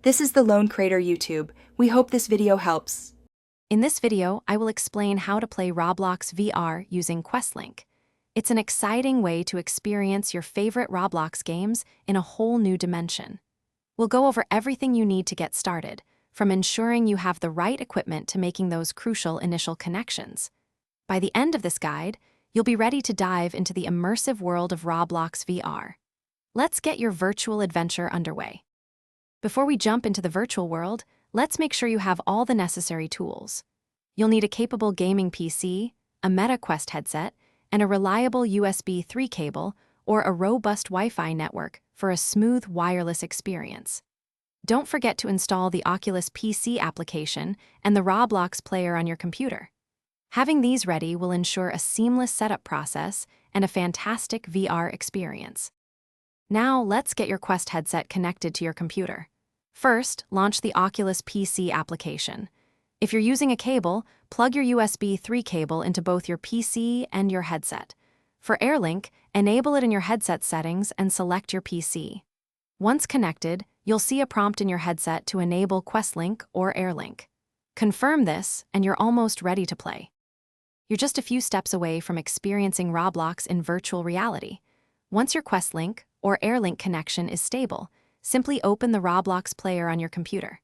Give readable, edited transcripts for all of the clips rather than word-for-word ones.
This is the Lone Crater YouTube. We hope this video helps. In this video, I will explain how to play Roblox VR using QuestLink. It's an exciting way to experience your favorite Roblox games in a whole new dimension. We'll go over everything you need to get started, from ensuring you have the right equipment to making those crucial initial connections. By the end of this guide, you'll be ready to dive into the immersive world of Roblox VR. Let's get your virtual adventure underway. Before we jump into the virtual world, let's make sure you have all the necessary tools. You'll need a capable gaming PC, a Meta Quest headset, and a reliable USB 3 cable or a robust Wi-Fi network for a smooth wireless experience. Don't forget to install the Oculus PC application and the Roblox player on your computer. Having these ready will ensure a seamless setup process and a fantastic VR experience. Now, let's get your Quest headset connected to your computer. First, launch the Oculus PC application. If you're using a cable, plug your USB 3 cable into both your PC and your headset. For AirLink, enable it in your headset settings and select your PC. Once connected, you'll see a prompt in your headset to enable QuestLink or AirLink. Confirm this, and you're almost ready to play. You're just a few steps away from experiencing Roblox in virtual reality. Once your QuestLink or AirLink connection is stable, simply open the Roblox player on your computer.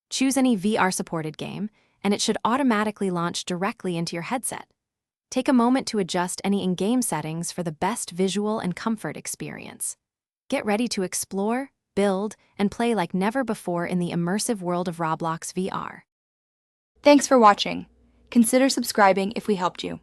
Choose any VR-supported game, and it should automatically launch directly into your headset. Take a moment to adjust any in-game settings for the best visual and comfort experience. Get ready to explore, build, and play like never before in the immersive world of Roblox VR. Thanks for watching. Consider subscribing if we helped you.